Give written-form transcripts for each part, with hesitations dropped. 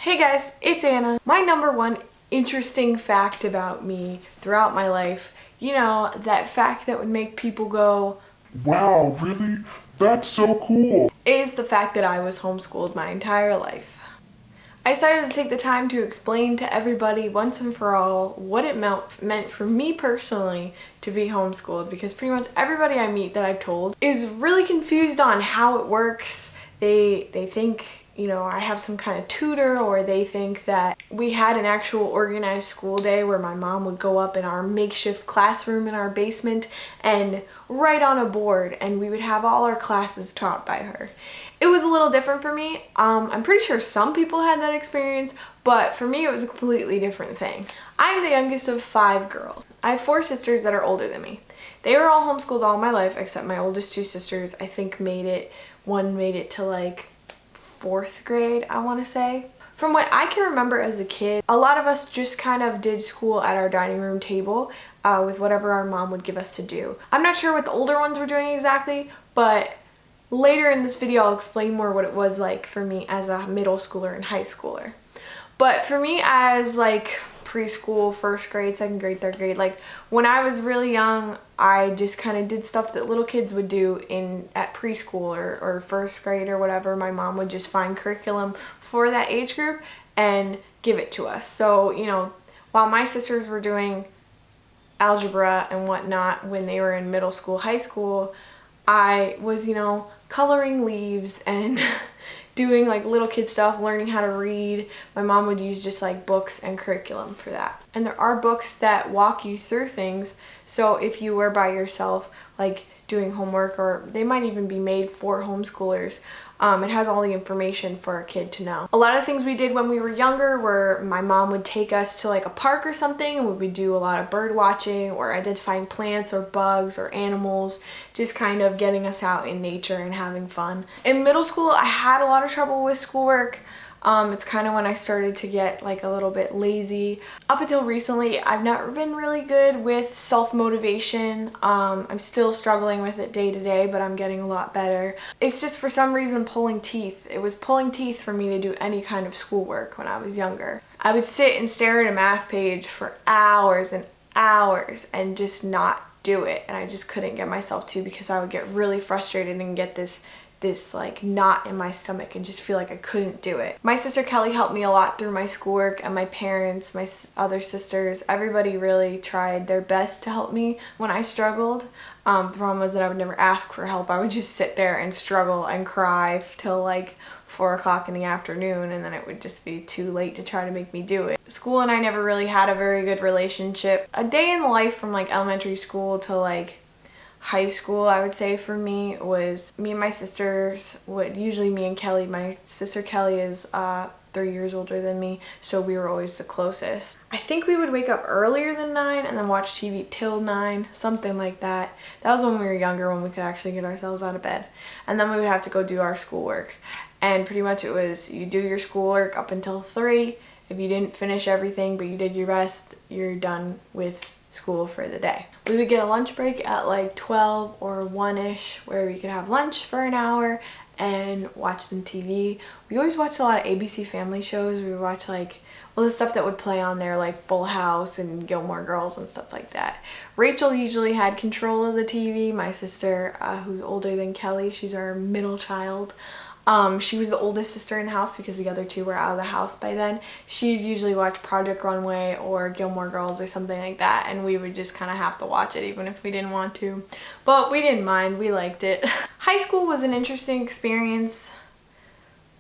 Hey guys, it's Anna. My number one interesting fact about me throughout my life, that fact that would make people go, Wow, really? That's so cool. is the fact that I was homeschooled my entire life. I decided to take the time to explain to everybody once and for all what it meant for me personally to be homeschooled, because pretty much everybody I meet that I've told is really confused on how it works. They think, I have some kind of tutor, or they think that we had an actual organized school day where my mom would go up in our makeshift classroom in our basement and write on a board, and we would have all our classes taught by her. It was a little different for me. I'm pretty sure some people had that experience, but for me it was a completely different thing. I'm the youngest of 5 girls. I have 4 sisters that are older than me. They were all homeschooled all my life, except my oldest 2 sisters, I think one made it to like 4th grade, I want to say. From what I can remember as a kid, a lot of us just kind of did school at our dining room table with whatever our mom would give us to do. I'm not sure what the older ones were doing exactly, but later in this video I'll explain more what it was like for me as a middle schooler and high schooler. But for me as like preschool, 1st grade, 2nd grade, 3rd grade, like when I was really young, I just kind of did stuff that little kids would do at preschool or 1st grade or whatever. My mom would just find curriculum for that age group and give it to us. So, while my sisters were doing algebra and whatnot when they were in middle school, high school, I was, coloring leaves and doing like little kid stuff, learning how to read. My mom would use just like books and curriculum for that. And there are books that walk you through things. So if you were by yourself, like doing homework, or they might even be made for homeschoolers, it has all the information for a kid to know. A lot of things we did when we were younger were my mom would take us to like a park or something, and we would do a lot of bird watching or identifying plants or bugs or animals, just kind of getting us out in nature and having fun. In middle school, I had a lot of trouble with schoolwork. It's kind of when I started to get like a little bit lazy. Up until recently, I've never been really good with self-motivation. I'm still struggling with it day to day, but I'm getting a lot better. It's just for some reason pulling teeth. It was pulling teeth for me to do any kind of schoolwork when I was younger. I would sit and stare at a math page for hours and hours and just not do it. And I just couldn't get myself to, because I would get really frustrated and get this like knot in my stomach and just feel like I couldn't do it. My sister Kelly helped me a lot through my schoolwork, and my parents, my other sisters, everybody really tried their best to help me when I struggled. The problem was that I would never ask for help. I would just sit there and struggle and cry till like 4 o'clock in the afternoon, and then it would just be too late to try to make me do it. School and I never really had a very good relationship. A day in the life from like elementary school to like high school, I would say for me, was me and my sisters would, usually me and Kelly, my sister Kelly is 3 years older than me, so we were always the closest. I think we would wake up earlier than 9 and then watch TV till 9, something like that. That was when we were younger, when we could actually get ourselves out of bed. And then we would have to go do our schoolwork. And pretty much it was, you do your schoolwork up until 3. If you didn't finish everything but you did your best, you're done with school for the day. We would get a lunch break at like 12 or 1-ish, where we could have lunch for an hour and watch some TV. We always watched a lot of ABC Family shows. We would watch like all the stuff that would play on there, like Full House and Gilmore Girls and stuff like that. Rachel usually had control of the TV. My sister, who's older than Kelly, she's our middle child. She was the oldest sister in the house because the other 2 were out of the house by then. She'd usually watch Project Runway or Gilmore Girls or something like that, and we would just kind of have to watch it even if we didn't want to. But we didn't mind, we liked it. High school was an interesting experience.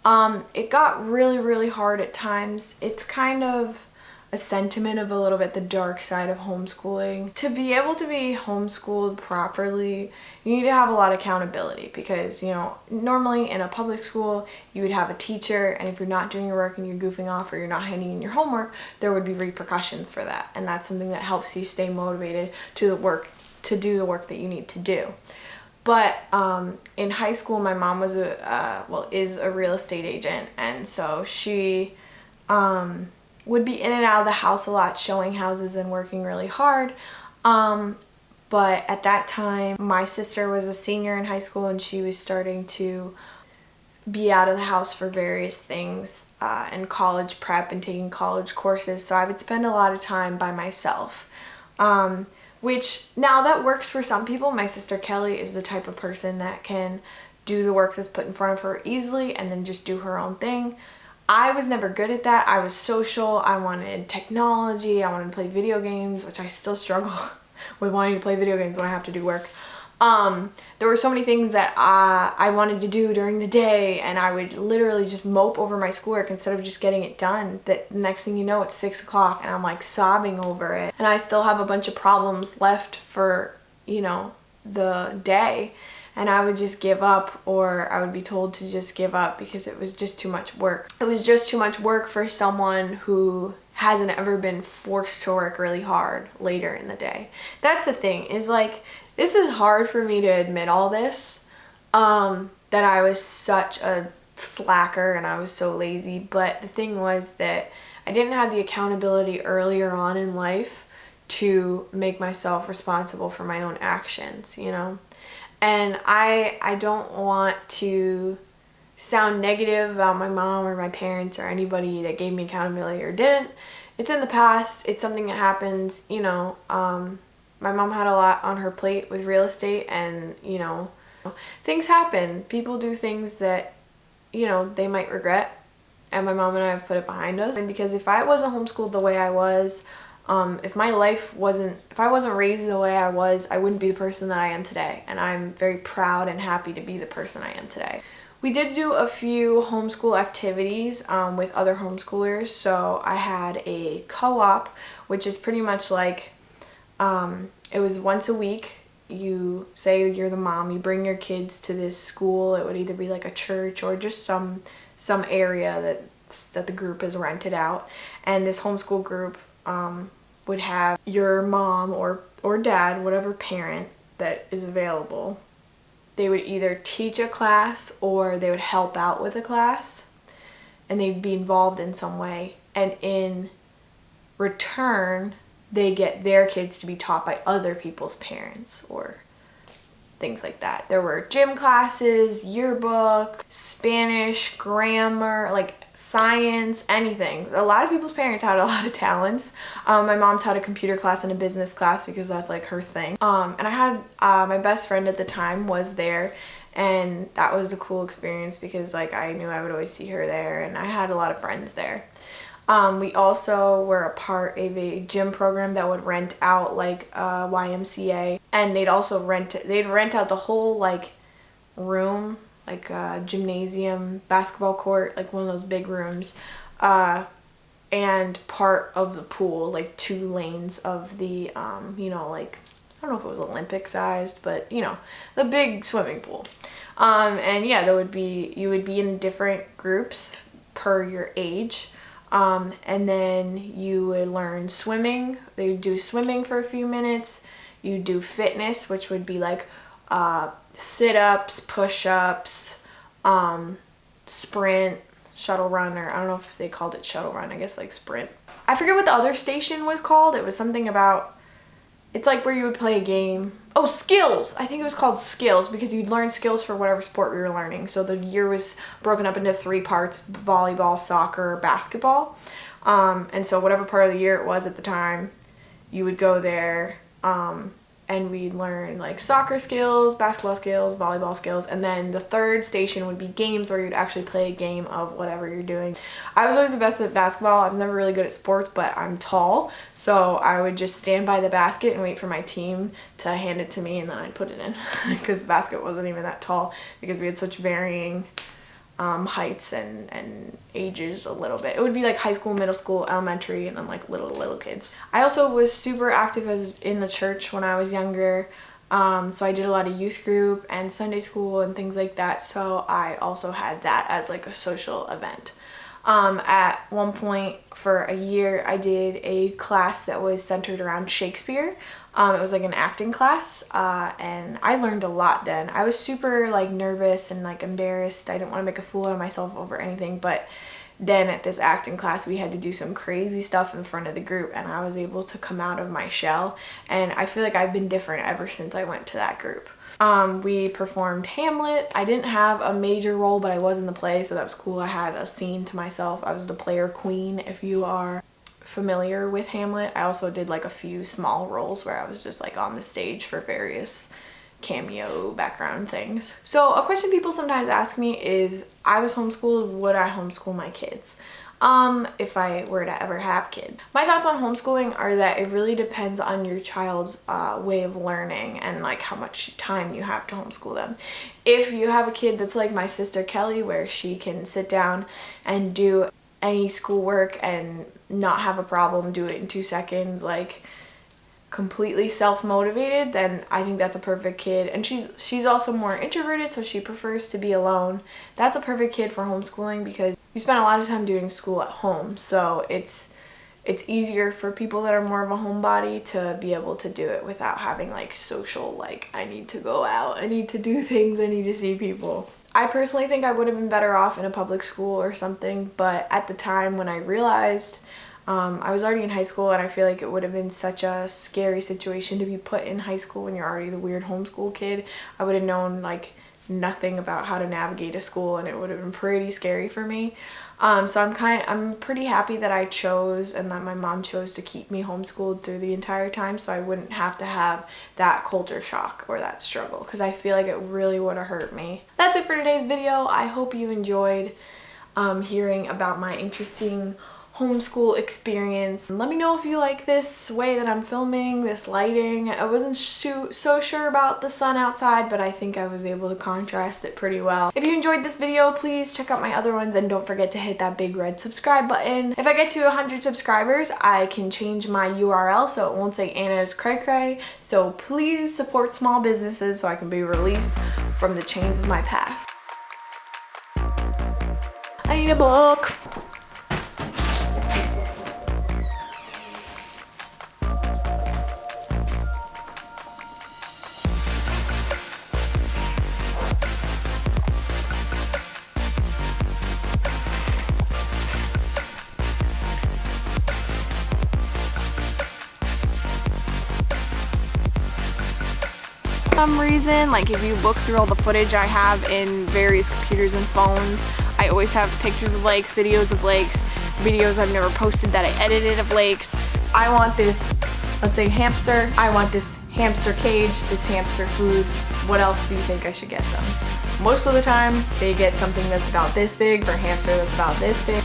It got really, really hard at times. It's kind of a sentiment of a little bit the dark side of homeschooling. To be able to be homeschooled properly, you need to have a lot of accountability, because normally in a public school you would have a teacher, and if you're not doing your work and you're goofing off or you're not handing in your homework, there would be repercussions for that, and that's something that helps you stay motivated to do the work that you need to do. But in high school, my mom was is a real estate agent, and so she would be in and out of the house a lot, showing houses and working really hard. But at that time, my sister was a senior in high school, and she was starting to be out of the house for various things and college prep and taking college courses. So I would spend a lot of time by myself, which now that works for some people. My sister Kelly is the type of person that can do the work that's put in front of her easily and then just do her own thing. I was never good at that. I was social. I wanted technology. I wanted to play video games, which I still struggle with wanting to play video games when I have to do work. There were so many things that I wanted to do during the day, and I would literally just mope over my schoolwork instead of just getting it done. That next thing you know, it's 6 o'clock and I'm like sobbing over it. And I still have a bunch of problems left for, the day. And I would just give up, or I would be told to just give up because it was just too much work. It was just too much work for someone who hasn't ever been forced to work really hard later in the day. That's the thing, is like, this is hard for me to admit all this, that I was such a slacker and I was so lazy. But the thing was that I didn't have the accountability earlier on in life to make myself responsible for my own actions, And I don't want to sound negative about my mom or my parents or anybody that gave me accountability or didn't. It's in the past. It's something that happens, My mom had a lot on her plate with real estate, and, things happen. People do things that, they might regret. And my mom and I have put it behind us. And because if I wasn't homeschooled the way I was, if I wasn't raised the way I was, I wouldn't be the person that I am today. And I'm very proud and happy to be the person I am today. We did do a few homeschool activities with other homeschoolers. So I had a co-op, which is pretty much like, it was once a week. You say you're the mom, you bring your kids to this school. It would either be like a church or just some area that the group is rented out. And this homeschool group would have your mom or dad, whatever parent that is available. They would either teach a class or they would help out with a class, and they'd be involved in some way. And in return, they get their kids to be taught by other people's parents or things like that. There were gym classes, yearbook, Spanish, grammar, like science, anything. A lot of people's parents had a lot of talents. My mom taught a computer class and a business class because that's like her thing. And I had my best friend at the time was there, and that was a cool experience because like I knew I would always see her there, and I had a lot of friends there. We also were a part of a gym program that would rent out like a YMCA, and they'd rent out the whole like room, like a gymnasium, basketball court, like one of those big rooms, and part of the pool, like 2 lanes of the, like, I don't know if it was Olympic sized, but the big swimming pool. And yeah, you would be in different groups per your age. And then you would learn swimming. They would do swimming for a few minutes. You do fitness, which would be like sit-ups, push-ups, sprint, shuttle run, or I don't know if they called it shuttle run, I guess like sprint. I forget what the other station was called. It was something about, it's like where you would play a game. Oh, skills. I think it was called skills because you'd learn skills for whatever sport we were learning. So the year was broken up into 3 parts: volleyball, soccer, basketball. And so whatever part of the year it was at the time, you would go there, and we'd learn like soccer skills, basketball skills, volleyball skills. And then the third station would be games where you'd actually play a game of whatever you're doing. I was always the best at basketball. I was never really good at sports, but I'm tall. So I would just stand by the basket and wait for my team to hand it to me, and then I'd put it in because basket wasn't even that tall because we had such varying heights and ages a little bit. It would be like high school, middle school, elementary, and then like little kids. I also was super active in the church when I was younger. So I did a lot of youth group and Sunday school and things like that. So I also had that as like a social event. At one point for a year, I did a class that was centered around Shakespeare. It was like an acting class, and I learned a lot then. I was super like nervous and like embarrassed. I didn't want to make a fool out of myself over anything, but then at this acting class we had to do some crazy stuff in front of the group, and I was able to come out of my shell, and I feel like I've been different ever since I went to that group. We performed Hamlet. I didn't have a major role, but I was in the play, so that was cool. I had a scene to myself. I was the player queen, if you are familiar with Hamlet. I also did like a few small roles where I was just like on the stage for various cameo background things. So a question people sometimes ask me is, I was homeschooled, would I homeschool my kids? If I were to ever have kids. My thoughts on homeschooling are that it really depends on your child's way of learning and like how much time you have to homeschool them. If you have a kid that's like my sister Kelly, where she can sit down and do any schoolwork and not have a problem, do it in 2 seconds, like completely self-motivated, then I think that's a perfect kid. And she's also more introverted, so she prefers to be alone. That's a perfect kid for homeschooling because we spend a lot of time doing school at home, so it's easier for people that are more of a homebody to be able to do it without having like social, like I need to go out, I need to do things, I need to see people. I personally think I would have been better off in a public school or something, but at the time when I realized I was already in high school, and I feel like it would have been such a scary situation to be put in high school when you're already the weird homeschool kid. I would have known like nothing about how to navigate a school, and it would have been pretty scary for me. So I'm pretty happy that I chose and that my mom chose to keep me homeschooled through the entire time, so I wouldn't have to have that culture shock or that struggle, because I feel like it really would have hurt me. That's it for today's video. I hope you enjoyed hearing about my interesting homeschool experience. Let me know if you like this way that I'm filming, this lighting. I wasn't so sure about the sun outside, but I think I was able to contrast it pretty well. If you enjoyed this video, please check out my other ones, and don't forget to hit that big red subscribe button. If I get to 100 subscribers, I can change my URL so it won't say Anna's Cray Cray. So please support small businesses so I can be released from the chains of my past. I need a book. Some reason, like if you look through all the footage I have in various computers and phones, I always have pictures of lakes, videos of lakes, videos I've never posted that I edited of lakes. I want this, let's say hamster, I want this hamster cage, this hamster food. What else do you think I should get them? Most of the time they get something that's about this big. For a hamster that's about this big.